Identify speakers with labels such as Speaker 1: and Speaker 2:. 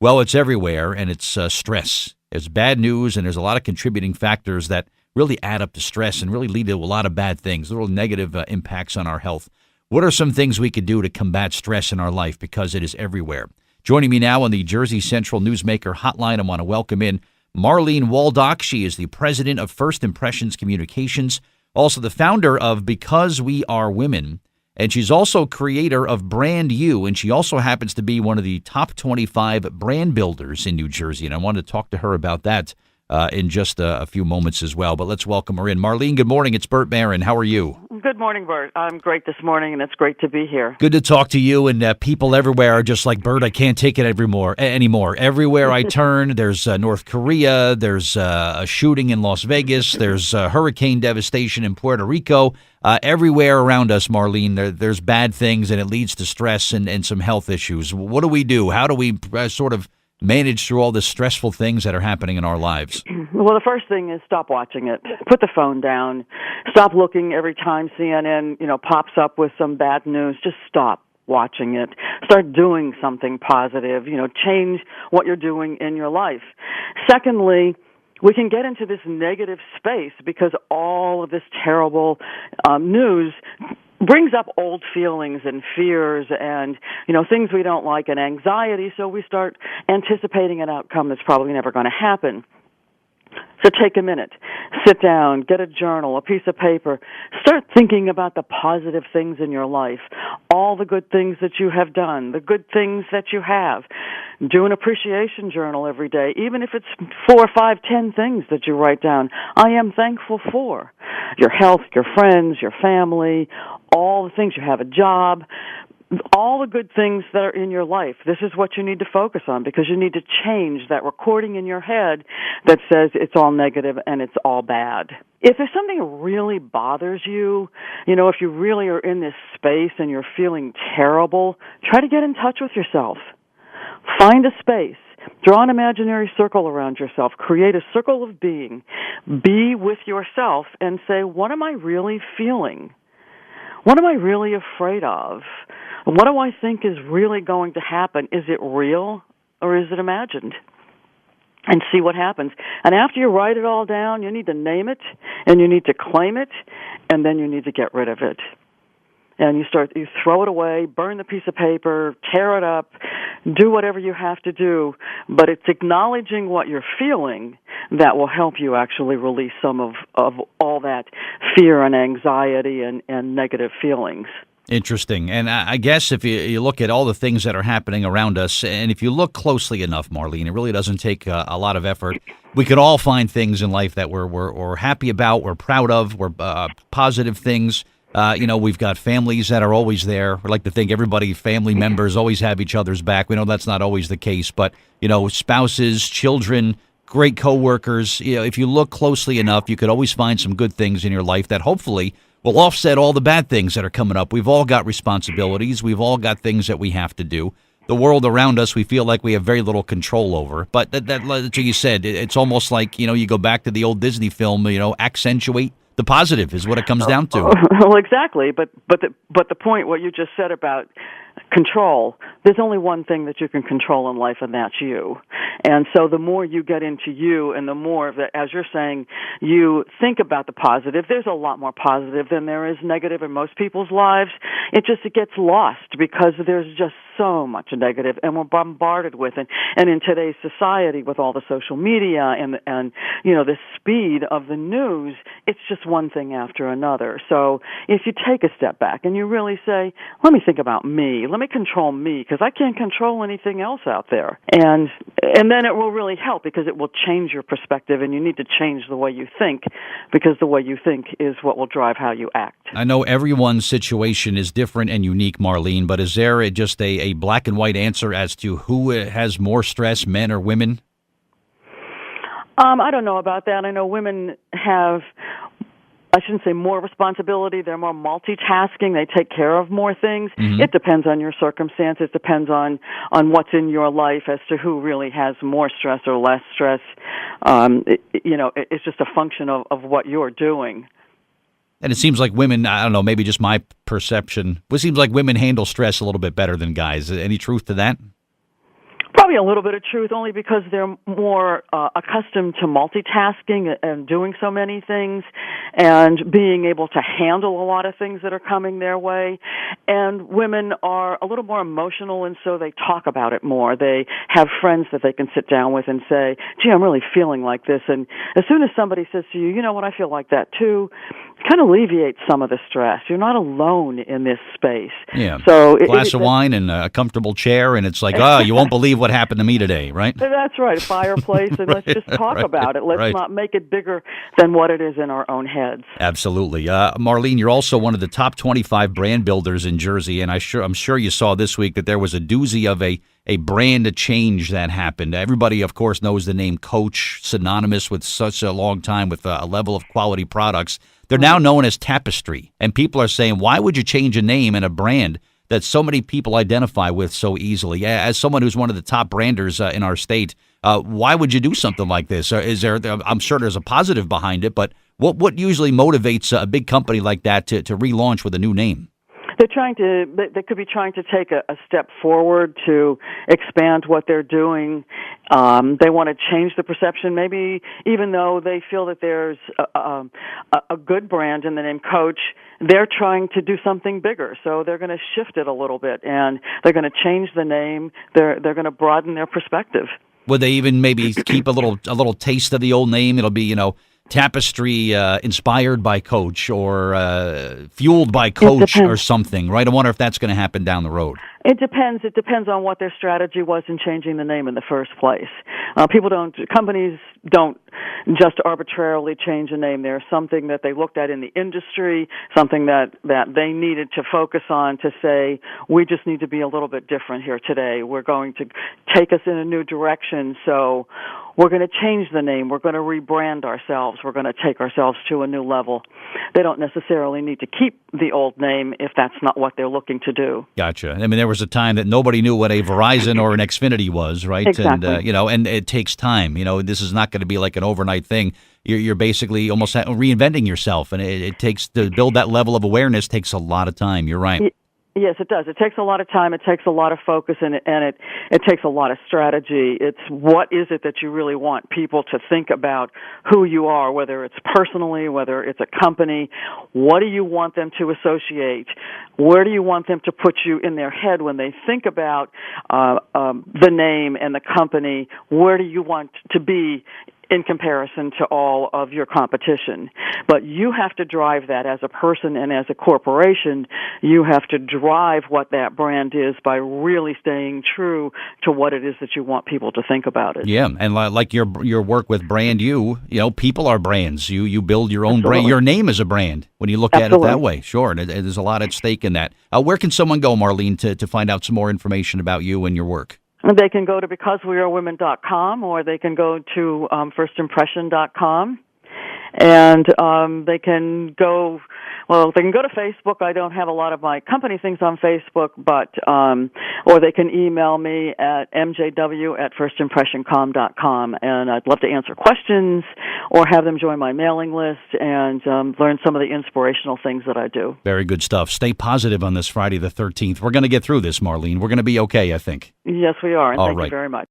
Speaker 1: Well, it's everywhere, and it's stress. It's bad news, and there's a lot of contributing factors that really add up to stress and really lead to a lot of bad things, little negative impacts on our health. What are some things we could do to combat stress in our life because it is everywhere? Joining me now on the Jersey Central Newsmaker Hotline, I want to welcome in Marlene Waldock. She is the president of First Impressions Communications, also the founder of Because We Are Women. And she's also creator of Brand You, and she also happens to be one of the top 25 brand builders in New Jersey. And I wanted to talk to her about that in just a few moments as well. But let's welcome her in. Marlene, good morning. It's Bert Barron. How are you?
Speaker 2: Good morning, Bert. I'm great this morning, and it's great to be here.
Speaker 1: Good to talk to you. And people everywhere are just like, Bert, I can't take it anymore. Everywhere I turn, there's North Korea, there's a shooting in Las Vegas, there's hurricane devastation in Puerto Rico. Everywhere around us, Marlene, there's bad things, and it leads to stress and some health issues. What do we do? How do we sort of manage through all the stressful things that are happening in our lives?
Speaker 2: Well, the first thing is stop watching it. Put the phone down. Stop looking every time CNN, pops up with some bad news. Just stop watching it. Start doing something positive. Change what you're doing in your life. Secondly, we can get into this negative space because all of this terrible news brings up old feelings and fears and, things we don't like and anxiety, so we start anticipating an outcome that's probably never going to happen. So take a minute, sit down, get a journal, a piece of paper, start thinking about the positive things in your life, all the good things that you have done, the good things that you have. Do an appreciation journal every day, even if it's 4, 5, 10 things that you write down. I am thankful for your health, your friends, your family, all the things. You have a job, all the good things that are in your life. This is what you need to focus on because you need to change that recording in your head that says it's all negative and it's all bad. If there's something that really bothers you, if you really are in this space and you're feeling terrible, try to get in touch with yourself. Find a space. Draw an imaginary circle around yourself. Create a circle of being. Be with yourself and say, what am I really feeling? What am I really afraid of? What do I think is really going to happen? Is it real or is it imagined? And see what happens. And after you write it all down, you need to name it and you need to claim it and then you need to get rid of it. And you throw it away, burn the piece of paper, tear it up, do whatever you have to do. But it's acknowledging what you're feeling that will help you actually release some of all that fear and anxiety and negative feelings.
Speaker 1: Interesting. And I guess if you look at all the things that are happening around us, and if you look closely enough, Marlene, it really doesn't take a lot of effort. We could all find things in life that we're happy about, we're proud of, we're positive things. We've got families that are always there. We like to think family members always have each other's back. We know that's not always the case, but, spouses, children, great coworkers. If you look closely enough, you could always find some good things in your life that hopefully will offset all the bad things that are coming up. We've all got responsibilities. We've all got things that we have to do. The world around us, we feel like we have very little control over. But that like you said, it's almost like, you go back to the old Disney film, accentuate the positive is what it comes down to.
Speaker 2: Well, exactly. But the point, what you just said about control, there's only one thing that you can control in life, and that's you. And so the more you get into you and the more that, as you're saying, you think about the positive, there's a lot more positive than there is negative in most people's lives. It gets lost because there's just so much negative, and we're bombarded with it. And in today's society, with all the social media and the speed of the news, it's just one thing after another. So if you take a step back and you really say, let me think about me, let me control me, because I can't control anything else out there. And then it will really help because it will change your perspective, and you need to change the way you think because the way you think is what will drive how you act.
Speaker 1: I know everyone's situation is different and unique, Marlene, but is there just a black and white answer as to who has more stress, men or women?
Speaker 2: I don't know about that. I know women have, I shouldn't say more responsibility. They're more multitasking. They take care of more things. Mm-hmm. It depends on your circumstance. It depends on what's in your life as to who really has more stress or less stress. It's just a function of what you're doing.
Speaker 1: And it seems like women, I don't know, maybe just my perception, it seems like women handle stress a little bit better than guys. Any truth to that?
Speaker 2: probably a little bit of truth, only because they're more accustomed to multitasking and doing so many things and being able to handle a lot of things that are coming their way. And women are a little more emotional, and so they talk about it more. They have friends that they can sit down with and say, gee, I'm really feeling like this. And as soon as somebody says to you, you know what, I feel like that too, it kind of alleviates some of the stress. You're not alone in this space.
Speaker 1: Yeah.
Speaker 2: So
Speaker 1: glass of wine and a comfortable chair, and it's like, you won't believe what happened to me today, right?
Speaker 2: That's right, a fireplace, and let's just talk about it. Let's not make it bigger than what it is in our own heads.
Speaker 1: Absolutely. Marlene, you're also one of the top 25 brand builders in Jersey, and I'm sure you saw this week that there was a doozy of a brand change that happened. Everybody, of course, knows the name Coach, synonymous with such a long time with a level of quality products. They're now known as Tapestry, and people are saying, why would you change a name and a brand that so many people identify with so easily? As someone who's one of the top branders in our state, why would you do something like this? I'm sure there's a positive behind it, but what usually motivates a big company like that to relaunch with a new name?
Speaker 2: They could be trying to take a step forward to expand what they're doing. They want to change the perception, maybe even though they feel that there's a good brand in the name Coach, they're trying to do something bigger. So they're going to shift it a little bit, and they're going to change the name. They're going to broaden their perspective.
Speaker 1: Would they even maybe keep a little taste of the old name? It'll be, Tapestry inspired by Coach or fueled by Coach or something, right? I wonder if that's going to happen down the road.
Speaker 2: It depends. It depends on what their strategy was in changing the name in the first place. Companies don't just arbitrarily change a name. There's something that they looked at in the industry, something that they needed to focus on to say, we just need to be a little bit different here today. We're going to take us in a new direction, so we're going to change the name. We're going to rebrand ourselves. We're going to take ourselves to a new level. They don't necessarily need to keep the old name if that's not what they're looking to do.
Speaker 1: Gotcha. I mean, there was a time that nobody knew what a Verizon or an Xfinity was, right?
Speaker 2: Exactly.
Speaker 1: And and it takes time. This is not going to be like an overnight thing. You're basically almost reinventing yourself, and it takes to build that level of awareness takes a lot of time. You're right.
Speaker 2: Yes, it does. It takes a lot of time. It takes a lot of focus, and it takes a lot of strategy. It's what is it that you really want people to think about who you are, whether it's personally, whether it's a company. What do you want them to associate? Where do you want them to put you in their head when they think about the name and the company? Where do you want to be in comparison to all of your competition? But you have to drive that as a person and as a corporation. You have to drive what that brand is by really staying true to what it is that you want people to think about it.
Speaker 1: Yeah, and like your work with Brand You, people are brands. You build your own
Speaker 2: Absolutely.
Speaker 1: brand. Your name is a brand when you look
Speaker 2: Absolutely.
Speaker 1: at it that way. Sure, and there's a lot at stake in that. Where can someone go, Marlene, to find out some more information about you and your work?
Speaker 2: They can go to becausewearewomen.com, or they can go to firstimpression.com, and they can go to Facebook. I don't have a lot of my company things on Facebook, but or they can email me at mjw@firstimpressioncom.com, and I'd love to answer questions or have them join my mailing list and learn some of the inspirational things that I do.
Speaker 1: Very good stuff. Stay positive on this Friday the 13th. We're going to get through this, Marlene. We're going to be okay, I think.
Speaker 2: Yes, we are, and
Speaker 1: All
Speaker 2: thank
Speaker 1: right.
Speaker 2: you very much.